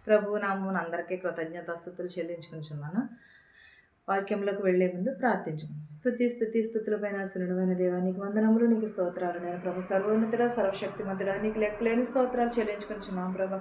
ప్రభువు నామమున అందరికీ కృతజ్ఞతాస్తుతులు చెల్లించుకుంటున్నాను. వాక్యంలోకి వెళ్లే ముందు ప్రార్థించుకుందాం. స్తుతులపైన ఆసీనుడైన దేవా, నీకు వందనములు, నీకు స్తోత్రాలు. నేను ప్రభు సర్వోన్నతుడ, సర్వశక్తిమంతుడా, నీకు లెక్కలేని స్తోత్రాలు చెల్లించుకుంటున్నాం ప్రభా.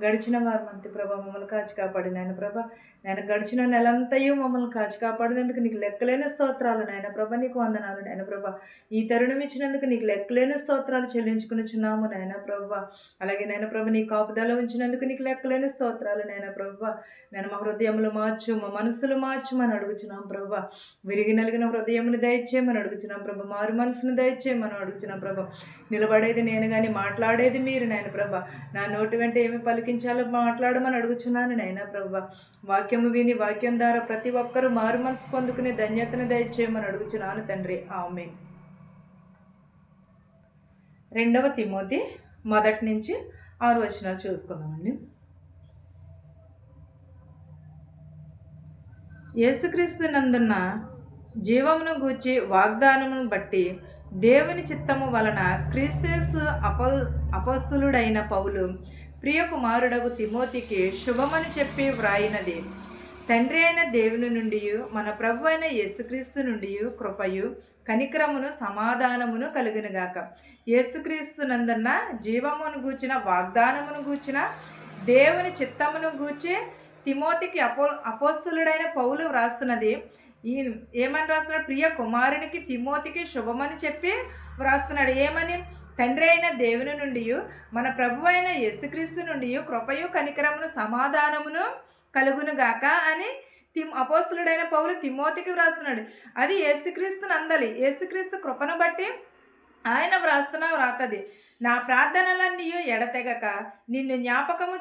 గడిచిన వారమంతి ప్రభా మమ్మల్ని కాచి కాపాడి నాయన ప్రభా. నేను గడిచిన నెలంతయు మమ్మల్ని కాచి కాపాడినందుకు నీకు లెక్కలేని స్తోత్రాలు నాయన ప్రభా. నీకు వందనాలు నాయన ప్రభా. ఈ తరుణం ఇచ్చినందుకు నీకు లెక్కలేని స్తోత్రాలు చెల్లించుకునిచున్నాము నాయన ప్రభా. అలాగే నాయన ప్రభా, నీ కాపుదల ఉంచినందుకు నీకు లెక్కలేని స్తోత్రాలు నాయన ప్రభా. నేను మా హృదయములు మార్చు, మా మనసులు మార్చుమని అడుగుచున్నాం ప్రభా. విరిగి నలిగిన హృదయమును దయచేయమని అడుగుచున్నాం ప్రభా. మారు మనసును దయచేయమని అడుగుచున్నాం ప్రభా. నిలబడేది నేను కానీ మాట్లాడేది మీరు నాయన ప్రభా. నా నోటి వెంట ఏమి పలికించాలో మాట్లాడమని అడుగుచున్నాను నాయన ప్రభా. వాక్యము విని వాక్యం ద్వారా ప్రతి ఒక్కరూ మారు మనసు పొందుకునే ధన్యతను దయచేయమని అడుగుచున్నాను తండ్రి. ఆమేన్. 2వ తిమోతి 1-6 వచనాలు చూసుకుందామండి. యేసుక్రీస్తు నందున్న జీవమును గూర్చి వాగ్దానమును బట్టి దేవుని చిత్తము వలన క్రీస్తు అపొస్తలుడైన పౌలు ప్రియకుమారుడగు తిమోతికి శుభమని చెప్పి వ్రాయినది. తండ్రి అయిన దేవుని నుండి మన ప్రభు అయిన యేసుక్రీస్తు నుండి కృపయు కనికరమును సమాధానమును కలుగునుగాక. యేసుక్రీస్తు నందున్న జీవమును గూర్చిన వాగ్దానమును గూర్చిన దేవుని చిత్తమును గూర్చి తిమోతికి అపోస్తలుడైన పౌలు వ్రాస్తున్నది. ఏమని రాస్తున్నాడు? ప్రియ కుమారునికి తిమోతికి శుభమని చెప్పి వ్రాస్తున్నాడు. ఏమని? తండ్రి అయిన దేవుని నుండి మన ప్రభు అయిన యేసుక్రీస్తు నుండి కృపయు కనికరమును సమాధానమును కలుగునుగాక అని అపోస్తలుడైన పౌలు తిమోతికి వ్రాస్తున్నాడు. అది యేసుక్రీస్తుని అందలి. యేసుక్రీస్తు కృపను బట్టి ఆయన వ్రాస్తున్న వ్రాతది. నా ప్రార్థనలన్నీ ఎడతెగక నిన్ను జ్ఞాపకము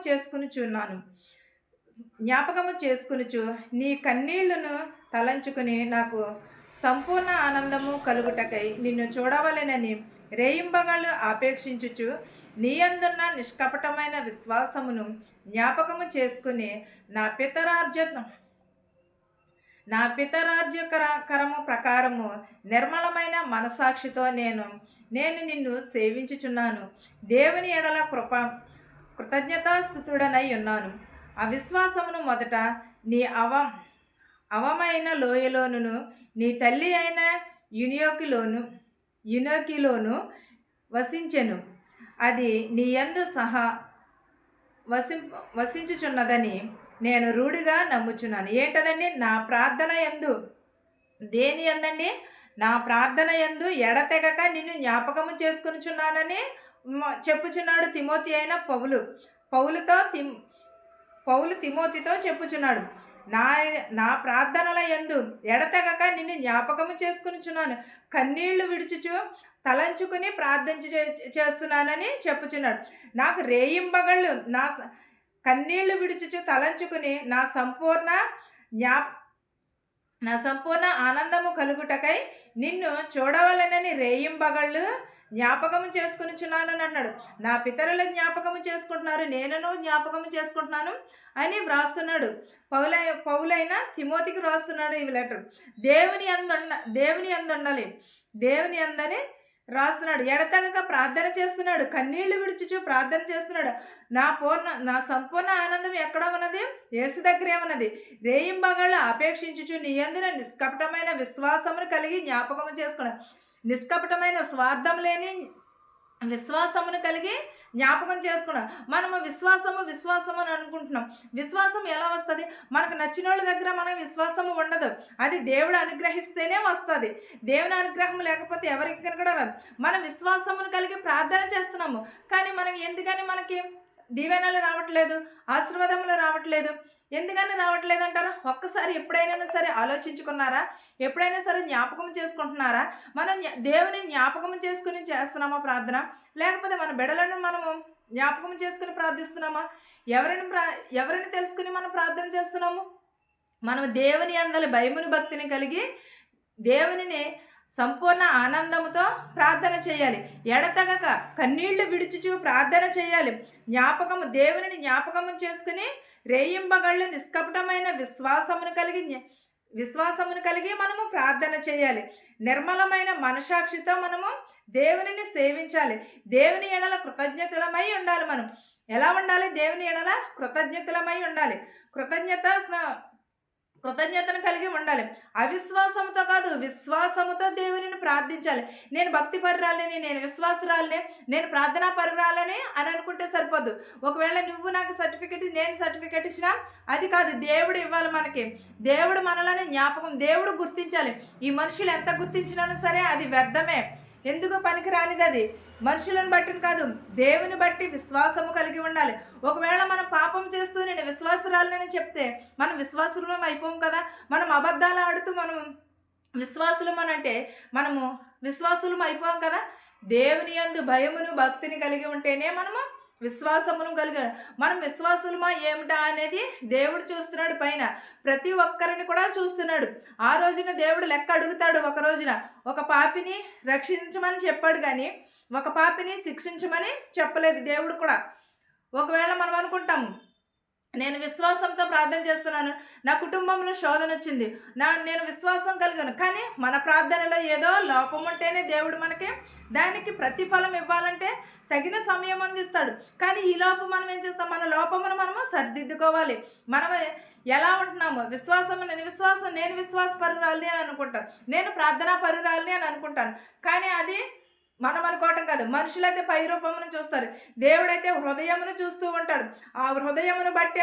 చేసుకునుచు నీ కన్నీళ్లను తలంచుకుని నాకు సంపూర్ణ ఆనందము కలుగుటకై నిన్ను చూడవలెనని రేయింబగళ్ళు ఆపేక్షించుచు నీ అందున్న నిష్కపటమైన విశ్వాసమును జ్ఞాపకము చేసుకుని నా పితరాజ్యకరము ప్రకారము నిర్మలమైన మనసాక్షితో నేను నిన్ను సేవించుచున్నాను. దేవుని ఎడల కృతజ్ఞతాస్తుతుడనై ఉన్నాను. ఆ విశ్వాసమును మొదట నీ అవమైన లోయలోను నీ తల్లి అయిన యునోకిలోను వసించెను. అది నీ యందు సహా వసించుచున్నదని నేను రూఢిగా నమ్ముచున్నాను. ఏంటదండి? నా ప్రార్థన యందు. దేని యందండి? నా ప్రార్థన యందు ఎడతెగక నిన్ను జ్ఞాపకము చేసుకునిచున్నానని చెప్పుచున్నాడు తిమోతి అయిన పౌలు తిమోతితో చెప్పుచున్నాడు. నా ప్రార్థనల యందు ఎడతెగక నిన్ను జ్ఞాపకము చేసుకునిచున్నాను. కన్నీళ్లు విడుచుచు తలంచుకుని ప్రార్థన చేస్తున్నానని చెప్పుచున్నాడు. నాకు రేయింబగళ్ళు నా కన్నీళ్లు విడుచుచు తలంచుకుని నా సంపూర్ణ ఆనందము కలుగుటకై నిన్ను చూడవలనని రేయింబగళ్ళు జ్ఞాపకము చేసుకునిచున్నాను అన్నాడు. నా పితరుల జ్ఞాపకము చేసుకుంటున్నారు, నేనును జ్ఞాపకము చేసుకుంటున్నాను అని వ్రాస్తున్నాడు. పౌలైన తిమోతికి వ్రాస్తున్నాడు ఈ లెటర్. దేవుని అందు దేవుని అందని రాస్తున్నాడు. ఎడతెగక ప్రార్థన చేస్తున్నాడు. కన్నీళ్లు విడుచుచు ప్రార్థన చేస్తున్నాడు. నా సంపూర్ణ ఆనందం ఎక్కడ ఉన్నది? యేసు దగ్గరే ఉన్నది. రేయింబగళ్ళు ఆపేక్షించుచు నీ యందున నిష్కపటమైన విశ్వాసమును కలిగి జ్ఞాపకము చేసుకున్నాడు. నిష్కపటమైన స్వార్థం లేని విశ్వాసమును కలిగి జ్ఞాపకం చేసుకున్నాం. మనము విశ్వాసము అని అనుకుంటున్నాం. విశ్వాసం ఎలా వస్తుంది? మనకు నచ్చిన వాళ్ళ దగ్గర మనం విశ్వాసము ఉండదు. అది దేవుడు అనుగ్రహిస్తేనే వస్తుంది. దేవుని అనుగ్రహం లేకపోతే ఎవరికి కూడా రాదు. మనం విశ్వాసమును కలిగి ప్రార్థన చేస్తున్నాము, కానీ మనకి దీవెనలు రావట్లేదు, ఆశీర్వాదములు రావట్లేదు. ఎందుకని రావట్లేదు అంటారా? ఒక్కసారి ఎప్పుడైనా సరే ఆలోచించుకున్నారా? ఎప్పుడైనా సరే జ్ఞాపకం చేసుకుంటున్నారా? మనం దేవుని జ్ఞాపకం చేసుకుని చేస్తున్నామా ప్రార్థన? లేకపోతే మన బిడ్డలను మనము జ్ఞాపకం చేసుకుని ప్రార్థిస్తున్నామా? ఎవరిని తెలుసుకుని మనం ప్రార్థన చేస్తున్నాము? మనం దేవుని అందలి భయమును భక్తిని కలిగి దేవునిని సంపూర్ణ ఆనందముతో ప్రార్థన చేయాలి. ఎడతెగక కన్నీళ్లు విడుచుచు ప్రార్థన చేయాలి. దేవునిని జ్ఞాపకము చేసుకుని రేయింబగళ్ళు నిష్కపటమైన విశ్వాసమును కలిగి విశ్వాసమును కలిగి మనము ప్రార్థన చేయాలి. నిర్మలమైన మనసాక్షితో మనము దేవునిని సేవించాలి. దేవుని ఎడల కృతజ్ఞతలమై ఉండాలి. మనం ఎలా ఉండాలి? దేవుని ఎడల కృతజ్ఞతలమై ఉండాలి. కృతజ్ఞతను కలిగి ఉండాలి. అవిశ్వాసంతో కాదు, విశ్వాసముతో దేవునిని ప్రార్థించాలి. నేను భక్తి పరురాలని, నేను విశ్వాసురాలని, నేను ప్రార్థనా పరురాలని అని అనుకుంటే సరిపోద్దు. ఒకవేళ నువ్వు నాకు సర్టిఫికెట్, నేను సర్టిఫికెట్ ఇచ్చినా అది కాదు, దేవుడు ఇవ్వాలి మనకి. దేవుడు మనలని జ్ఞాపకం, దేవుడు గుర్తించాలి. ఈ మనుషులు ఎంత గుర్తించినా సరే అది వ్యర్థమే, ఎందుకు పనికి రానిది. అది మనుషులను బట్టి కాదు, దేవుని బట్టి విశ్వాసము కలిగి ఉండాలి. ఒకవేళ మనం పాపం చేస్తూ నేను విశ్వాసురాలని చెప్తే మనం విశ్వాసులం అయిపోం కదా. మనం అబద్ధాలు ఆడుతూ మనం విశ్వాసులం అని అంటే మనము విశ్వాసులం అయిపోం కదా. దేవుని యందు భయమును భక్తిని కలిగి ఉంటేనే మనము విశ్వాసమును కలిగి, మనం విశ్వాసులమా ఏమిటా అనేది దేవుడు చూస్తున్నాడు. పైన ప్రతి ఒక్కరిని కూడా చూస్తున్నాడు. ఆ రోజున దేవుడు లెక్క అడుగుతాడు. ఒక రోజున ఒక పాపిని రక్షించమని చెప్పాడు, కానీ ఒక పాపిని శిక్షించమని చెప్పలేదు దేవుడు కూడా. ఒకవేళ మనం అనుకుంటాము, నేను విశ్వాసంతో ప్రార్థన చేస్తున్నాను, నా కుటుంబంలో శోధన వచ్చింది, నేను విశ్వాసం కలిగాను, కానీ మన ప్రార్థనలో ఏదో లోపం ఉంటేనే దేవుడు మనకి దానికి ప్రతిఫలం ఇవ్వాలంటే తగిన సమయం అందిస్తాడు. కానీ ఈ లోపు మనం ఏం చేస్తాం? మన లోపమును మనము సరిదిద్దుకోవాలి. మనం ఎలా ఉంటున్నాము? నేను విశ్వాస పరురాలని అని అనుకుంటాను, నేను ప్రార్థనా పరురాలని అని అనుకుంటాను. కానీ అది మనం అనుకోవటం కాదు. మనుషులైతే పై రూపమును చూస్తారు, దేవుడైతే హృదయమును చూస్తూ ఉంటాడు. ఆ హృదయమును బట్టే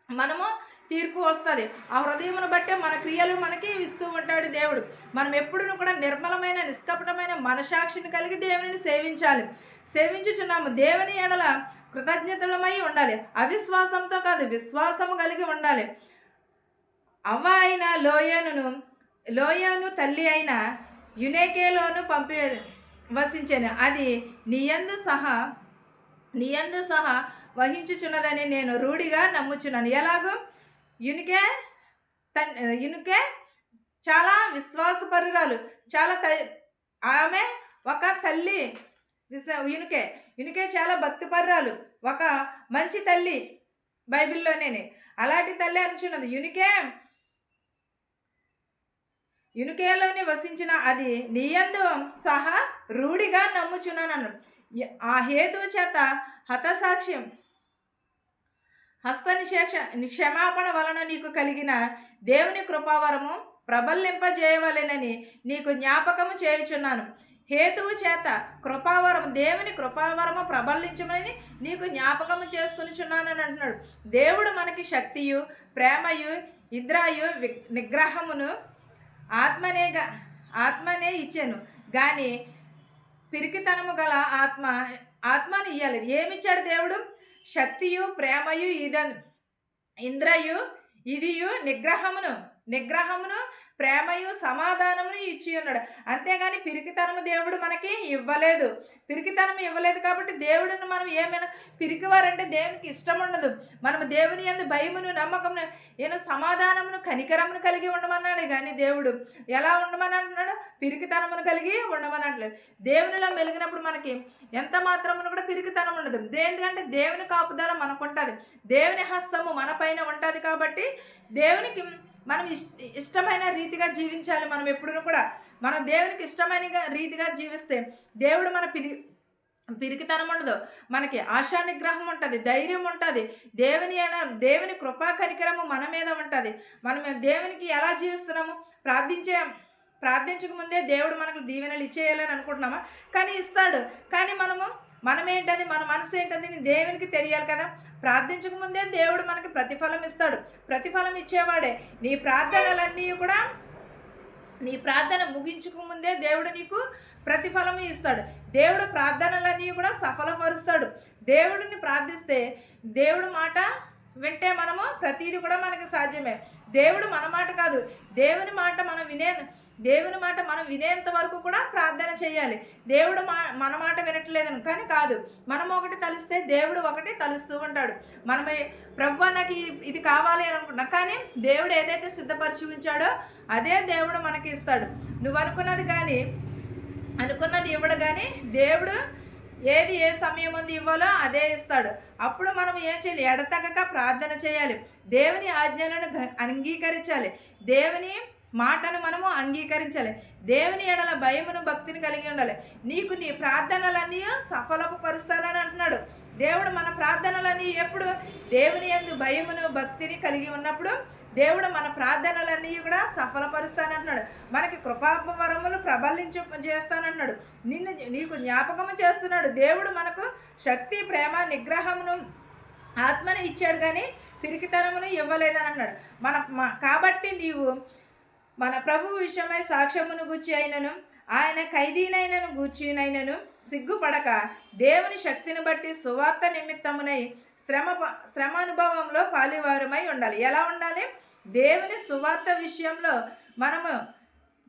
మనము తీర్పు వస్తుంది. ఆ హృదయమును బట్టే మన క్రియలు మనకి ఇస్తూ ఉంటాడు దేవుడు. మనం ఎప్పుడూ కూడా నిర్మలమైన నిష్కపటమైన మనసాక్షిని కలిగి దేవుని సేవించుచున్నాము. దేవుని ఎడల కృతజ్ఞతలమై ఉండాలి. అవిశ్వాసంతో కాదు, విశ్వాసము కలిగి ఉండాలి. అవ్వ అయిన లోయను తల్లి అయిన యునేకేలోను వసించాను. అది నీయందు సహా వహించుచున్నదని నేను రూఢిగా నమ్ముచున్నాను. ఎలాగో యునికే చాలా విశ్వాసపరురాలు, చాలా ఆమె ఒక తల్లి. యునికే చాలా భక్తిపరురాలు, ఒక మంచి తల్లి. బైబిల్లోనే అలాంటి తల్లి అనుచున్నది. యునికేలోని వసించిన అది నీయందు సహా రూఢిగా నమ్ముచున్నాను. ఆ హేతువు చేత క్షమాపణ వలన నీకు కలిగిన దేవుని కృపావరము ప్రబలింపజేయవలెనని నీకు జ్ఞాపకము చేయుచున్నాను. హేతువు చేత దేవుని కృపావరము ప్రబలించమని నీకు జ్ఞాపకము చేసుకునిచున్నానని అంటున్నాడు. దేవుడు మనకి శక్తియు, ప్రేమయు, ఇద్రాయు, నిగ్రహమును ఆత్మనే ఇచ్చాను, కానీ పిరికితనము గల ఆత్మను ఇయ్యలేదు. ఏమిచ్చాడు దేవుడు? శక్తియు, ప్రేమయు, ఇంద్రయు, ఇదియు, నిగ్రహమును, ప్రేమయు, సమాధానమును ఇచ్చి ఉన్నాడు. అంతేగాని పిరికితనము దేవుడు మనకి ఇవ్వలేదు. పిరికితనం ఇవ్వలేదు కాబట్టి దేవుడిని మనం ఏమైనా పిరికివారంటే దేవునికి ఇష్టం ఉండదు. మనము దేవుని యందు భయమును, నమ్మకమును, సమాధానమును, కనికరమును కలిగి ఉండమన్నాడు. కానీ దేవుడు ఎలా ఉండమని అంటున్నాడు? పిరికితనమును కలిగి ఉండమని అంటలేదు. దేవునిలో మెలిగినప్పుడు మనకి ఎంత మాత్రమును కూడా పిరికితనం ఉండదు. ఎందుకంటే దేవుని కాపుదల మనకు ఉంటుంది, దేవుని హస్తము మన పైన ఉంటుంది. కాబట్టి దేవునికి మనం ఇష్టమైన రీతిగా జీవించాలి. మనం ఎప్పుడూ కూడా మనం దేవునికి ఇష్టమైన రీతిగా జీవిస్తే దేవుడు మన పిరికితనం ఉండదు, మనకి ఆశా నిగ్రహం ఉంటుంది, ధైర్యం ఉంటుంది. దేవుని కృపా కనికరము మన మీద ఉంటుంది. మనం దేవునికి ఎలా జీవిస్తున్నాము? ప్రార్థించక ముందే దేవుడు మనకు దీవెనలు ఇచ్చేయాలని అనుకుంటున్నామా? కానీ ఇస్తాడు. కానీ మనమేంటది, మన మనసు ఏంటది దేవునికి తెలియాలి కదా. ప్రార్థించక ముందే దేవుడు మనకి ప్రతిఫలం ఇస్తాడు. ప్రతిఫలం ఇచ్చేవాడే. నీ ప్రార్థన ముగించుకు ముందే దేవుడు నీకు ప్రతిఫలం ఇస్తాడు. దేవుడు ప్రార్థనలన్నీ కూడా సఫలపరుస్తాడు. దేవుడిని ప్రార్థిస్తే దేవుడు మాట వింటే మనము ప్రతిదీ కూడా మనకి సాధ్యమే. దేవుడు మన మాట కాదు, దేవుని మాట మనం వినేంత వరకు కూడా ప్రార్థన చేయాలి. దేవుడు మన మాట వినట్లేదని కానీ కాదు, మనం ఒకటి తలిస్తే దేవుడు ఒకటి తలుస్తూ ఉంటాడు. మనమే ప్రభువా నాకు ఇది కావాలి అని అనుకుంటున్నాం, కానీ దేవుడు ఏదైతే సిద్ధపరిచి ఉంచాడో అదే దేవుడు మనకి ఇస్తాడు. నువ్వు అనుకున్నది ఇవ్వడు, కానీ దేవుడు ఏది ఏ సమయం ముందు ఇవ్వాలో అదే ఇస్తాడు. అప్పుడు మనం ఏం చేయాలి? ఎడతెగక ప్రార్థన చేయాలి. దేవుని ఆజ్ఞలను అంగీకరించాలి. దేవుని మాటను మనము అంగీకరించాలి. దేవుని ఎడల భయమును భక్తిని కలిగి ఉండాలి. నీకు నీ ప్రార్థనలన్నీ సఫలపు పరుస్తానని అంటున్నాడు దేవుడు. మన ప్రార్థనలన్నీ ఎప్పుడు దేవుని యందు భయమును భక్తిని కలిగి ఉన్నప్పుడు దేవుడు మన ప్రార్థనలన్నీ కూడా సఫలపరుస్తానంటున్నాడు. మనకి కృపావరములు ప్రబలించు చేస్తానంటున్నాడు. నీకు జ్ఞాపకము చేస్తున్నాడు. దేవుడు మనకు శక్తి, ప్రేమ, నిగ్రహమును, ఆత్మని ఇచ్చాడు, కానీ పిరికితనమును ఇవ్వలేదని అన్నాడు. కాబట్టి నీవు మన ప్రభువు విషయమై సాక్ష్యమును గూర్చి అయినను, ఆయన ఖైదీనైనను గూర్చినైనను సిగ్గుపడక దేవుని శక్తిని బట్టి సువార్త నిమిత్తమునై శ్రమ అనుభవంలో పాలివారమై ఉండాలి. ఎలా ఉండాలి? దేవుని సువార్త విషయంలో మనము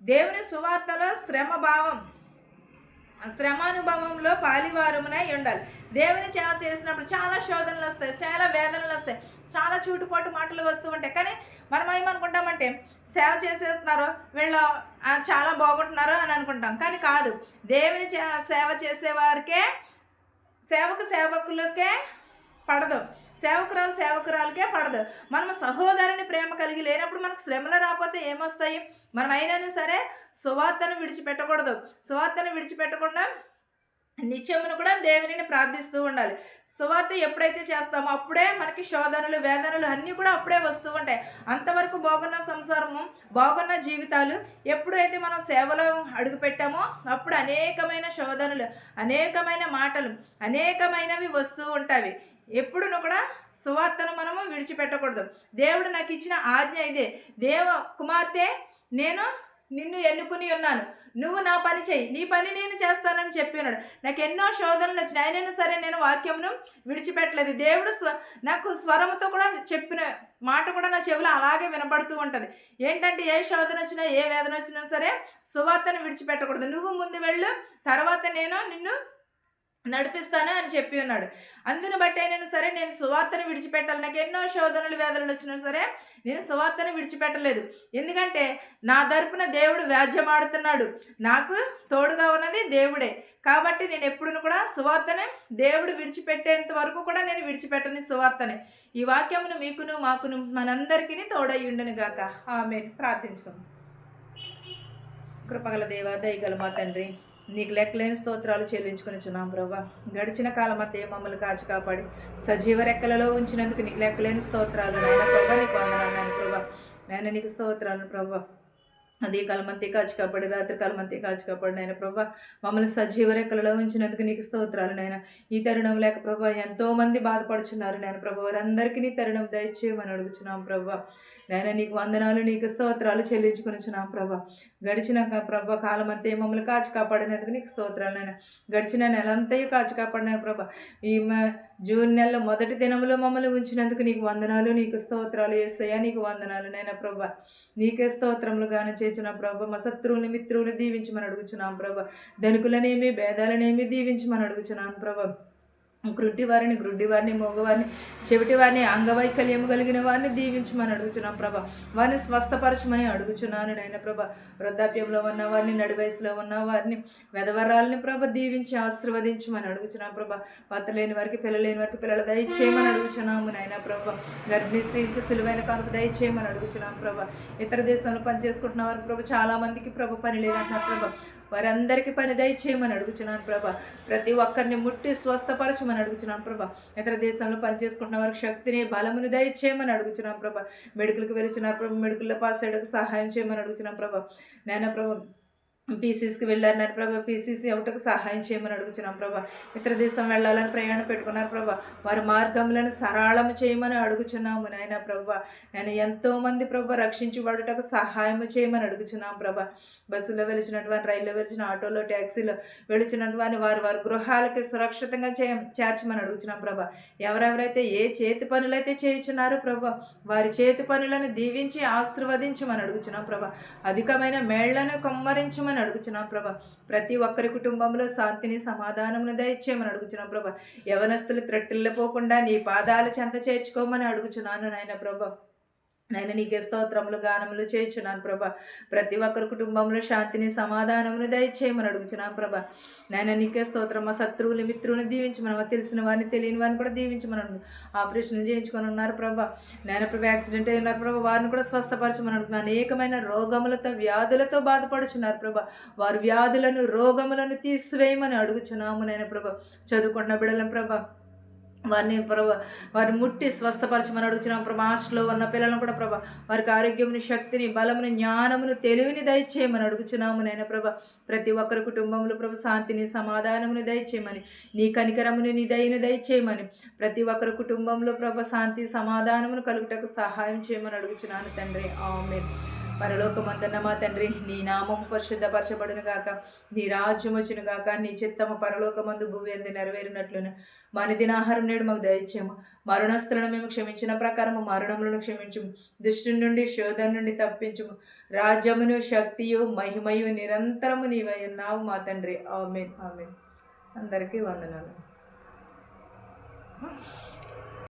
దేవుని సువార్తలో శ్రమానుభవంలో పాలివారమునై ఉండాలి. దేవుని సేవ చేసినప్పుడు చాలా శోధనలు వస్తాయి, చాలా వేదనలు వస్తాయి, చాలా చూటుపాటు మాటలు వస్తూ ఉంటాయి. కానీ మనం ఏమనుకుంటామంటే సేవ చేసేస్తున్నారు, వీళ్ళు చాలా బాగుంటున్నారు అని అనుకుంటాం. కానీ కాదు. దేవుని సేవ చేసేవారికే, సేవకులకే పడదు, సేవకురాలకే పడదు. మనం సహోదరుని ప్రేమ కలిగి లేనప్పుడు మనకు శ్రమలు రాకపోతే ఏమొస్తాయి? మనం అయినా సరే సువార్తను విడిచిపెట్టకూడదు. సువార్తను విడిచిపెట్టకుండా నిత్యమును కూడా దేవునిని ప్రార్థిస్తూ ఉండాలి. సువార్త ఎప్పుడైతే చేస్తామో అప్పుడే మనకి శోధనలు, వేదనలు అన్నీ కూడా అప్పుడే వస్తూ ఉంటాయి. అంతవరకు బాగున్న సంసారము, బాగున్న జీవితాలు ఎప్పుడైతే మనం సేవలో అడుగుపెట్టామో అప్పుడు అనేకమైన శోధనలు, అనేకమైన మాటలు, అనేకమైనవి వస్తూ ఉంటాయి. ఎప్పుడును కూడా సువార్తను మనము విడిచిపెట్టకూడదు. దేవుడు నాకు ఇచ్చిన ఆజ్ఞ ఇదే. కుమార్తె, నేను నిన్ను ఎన్నుకుని ఉన్నాను, నువ్వు నా పని చేయి, నీ పని నేను చేస్తానని చెప్పి ఉన్నాడు. నాకు ఎన్నో శోధనలు వచ్చినాయి, అయినా సరే నేను వాక్యమును విడిచిపెట్టలేదు. దేవుడు నాకు స్వరముతో కూడా చెప్పిన మాట కూడా నా చెవిలో అలాగే వినపడుతూ ఉంటుంది. ఏంటంటే ఏ శోధన వచ్చినా, ఏ వేదన వచ్చినా సరే సువార్తను విడిచిపెట్టకూడదు. నువ్వు ముందు వెళ్ళు, తర్వాత నేను నిన్ను నడిపిస్తాను అని చెప్పి ఉన్నాడు. అందుని బట్టి అయినా సరే నేను సువార్తను విడిచిపెట్టాలి. నాకు ఎన్నో శోధనలు, వేదనలు వచ్చినా సరే నేను సువార్తను విడిచిపెట్టలేదు. ఎందుకంటే నా తరపున దేవుడు వ్యాజ్యమాడుతున్నాడు, నాకు తోడుగా ఉన్నది దేవుడే. కాబట్టి నేను ఎప్పుడును కూడా సువార్తనే దేవుడు విడిచిపెట్టేంత వరకు కూడా నేను విడిచిపెట్టని సువార్తనే. ఈ వాక్యమును మీకును మాకును మనందరికీ తోడై ఉండును గాక. ఆమేన్. ప్రార్థించుకుందాం. కృపగల దేవా, దయగల మా తండ్రి, నీకు లెక్కలేని స్తోత్రాలు చెల్లించుకొనిచున్నాం ప్రభా. గడిచిన కాలం అంతే మమ్మల్ని కాచి కాపాడి సజీవ రెక్కలలో ఉంచినందుకు నీకు లెక్కలేని స్తోత్రాలు నాయన ప్రభా. నీకు వందనాలు నాయన ప్రభా. నాయన నీకు స్తోత్రాలు ప్రభా. అదే కాలమంతే కాచి కాపాడి, రాత్రి కాలమంతే కాచి కాపాడు నాయన ప్రభా. మమ్మల్ని సజీవ రెక్కలలో ఉంచినందుకు నీకు స్తోత్రాలు నాయన. ఈ తరుణం లేక ప్రభా ఎంతోమంది బాధపడుచున్నారు నాయన ప్రభా. వారందరికీ నీ తరుణం దయచేయమని అడుగుచున్నాం ప్రభా. నాయన నీకు వందనాలు, నీకు స్తోత్రాలు చెల్లించుకొనిచున్నాం ప్రభా. గడిచిన ప్రభా కాలమంతే మమ్మల్ని కాచి కాపాడినందుకు నీకు స్తోత్రాలు నాయన. గడిచిన నెలంతయు కాచి కాపాడిన ప్రభా. ఈ జూన్ నెలలో మొదటి దినములో మమ్మల్ని ఉంచినందుకు నీకు వందనాలు, నీకు స్తోత్రాలు యేసయ్యా. నీకు వందనాలు నాయన ప్రభా. నీకే స్తోత్రములు గాన చేసిన ప్రభా. మా శత్రువుని, మిత్రువుని దీవించమని అడుగుచున్నాం ప్రభా. ధనికులనేమి, భేదాలనేమి దీవించమని అడుగుచున్నాను ప్రభా. గ్రుడ్డి వారిని, మగవారిని, చెవిటి వారిని, అంగవైకల్యము కలిగిన వారిని దీవించమని అడుగుచున్నాం ప్రభా. వారిని స్వస్థపరచమని అడుగుచున్నాను నాయన ప్రభా. వృద్ధాప్యంలో ఉన్న వారిని, నడి వయసులో ఉన్న వారిని, వెధవరాలని ప్రభా దీవించి ఆశీర్వదించమని అడుగుచున్నాం ప్రభా. భర్త లేని వారికి, పిల్లలేని వారికి పిల్లలు దయచేయమని అడుగుచున్నాము నాయన ప్రభా. గర్భిణీ స్త్రీలకు సిలువైన కానుక దయచేయమని అడుగుచున్నాం ప్రభా. ఇతర దేశంలో పనిచేసుకుంటున్న వారికి ప్రభా చాలా మందికి ప్రభా పని లేదంటున్నారు ప్రభా. వారందరికీ పని దయచేయమని అడుగుచున్నాను ప్రభా. ప్రతి ఒక్కరిని ముట్టి స్వస్థపరచమని అడుగుచున్నాను ప్రభా. ఇతర దేశంలో పనిచేసుకుంటున్న వారికి శక్తిని, బలమును దయచేయమని అడుగుచున్నాను ప్రభా. మెడికల్కి వెళ్తున్నారు ప్రభా. మెడికల్లో పాస్ అయ్యేందుకు సహాయం చేయమని అడుగుచున్నాను ప్రభా. నాయన ప్రభా పీసీసీకి వెళ్ళారు నాయన ప్రభా. పీసీసీ ఒకటికి సహాయం చేయమని అడుగుచున్నాం ప్రభా. ఇతర దేశం వెళ్ళాలని ప్రయాణం పెట్టుకున్నారు ప్రభా. వారి మార్గములను సరళము చేయమని అడుగుచున్నాము నాయన ప్రభా. నేను ఎంతోమంది ప్రభా రక్షించబడుటకు సహాయం చేయమని అడుగుచున్నాం ప్రభా. బస్సులో వెలిచినటువంటి, రైల్లో వెలిచిన, ఆటోలో, ట్యాక్సీలో వెలిచినటువంటి వారి గృహాలకి సురక్షితంగా చేర్చమని అడుగుచున్నాం ప్రభా. ఎవరెవరైతే ఏ చేతి పనులైతే చేయుచున్నారో ప్రభా, వారి చేతి పనులను దీవించి ఆశీర్వదించమని అడుగుచున్నాం ప్రభా. అధికమైన మేళ్లను కమ్మరించమని అడుగుచున్నాం ప్రభా. ప్రతి ఒక్కరి కుటుంబంలో శాంతిని, సమాధానమును దయచేయమని అడుగుచున్నాం ప్రభా. యవనస్తులు త్రెట్టిల్లపోకుండా నీ పాదాల చెంత చేర్చుకోమని అడుగుచున్నాను నాయన ప్రభా. నేను నీకే స్తోత్రములు గానములు చేయుచున్నాను ప్రభా. ప్రతి ఒక్కరి కుటుంబంలో శాంతిని సమాధానమును దయచేయమని అడుగుచున్నాను ప్రభా. నేను నీకే స్తోత్రం. మా శత్రువులు మిత్రువుని దీవించమని, తెలిసిన వారిని తెలియని వారిని కూడా దీవించమని, ఆపరేషన్ చేయించుకొని ఉన్నారు ప్రభా. నేను ప్రభా యాక్సిడెంట్ అయినారు ప్రభా, వారిని కూడా స్వస్థపరచమని అడుగుతున్నాను. అనేకమైన రోగములతో వ్యాధులతో బాధపడుచున్నారు ప్రభా. వారి వ్యాధులను రోగములను తీసివేయమని అడుగుచున్నాము నేను ప్రభా. చదువుకున్న బిడ్డలను ప్రభా, వారిని ప్రభా వారిని ముట్టి స్వస్థపరచమని అడుగుతున్నాం ప్రభా. హాస్టల్లో ఉన్న పిల్లలను కూడా ప్రభా వారికి ఆరోగ్యముని, శక్తిని, బలమును, జ్ఞానమును, తెలివిని దయచేయమని అడుగుచున్నాము నేను ప్రభా. ప్రతి ఒక్కరి కుటుంబంలో ప్రభు శాంతిని, సమాధానమును దయచేయమని, నీ కనికరముని, నీ దయని దయచేయమని, ప్రతి ఒక్కరి కుటుంబంలో ప్రభు శాంతి సమాధానమును కలుగుటకు సహాయం చేయమని అడుగుచున్నాను తండ్రి. ఆమేన్. పరలోకమందున్న మా తండ్రి, నీ నామము పరిశుద్ధపరచబడును గాక, నీ రాజ్యం వచ్చును గాక, నీ చిత్తము పరలోకమందు భూమి అందు నెరవేరినట్లును మా దినాహారం నేడు మాకు దయచేయము. మరణస్తులను మేము క్షమించిన ప్రకారము మరణములను క్షమించుము. దుష్టు నుండి, శోధన నుండి తప్పించుము. రాజ్యమును, శక్తియు, మహిమయు నిరంతరము నీవై ఉన్నావు మా తండ్రి. ఆమేన్. ఆమేన్. అందరికీ వందనాలు.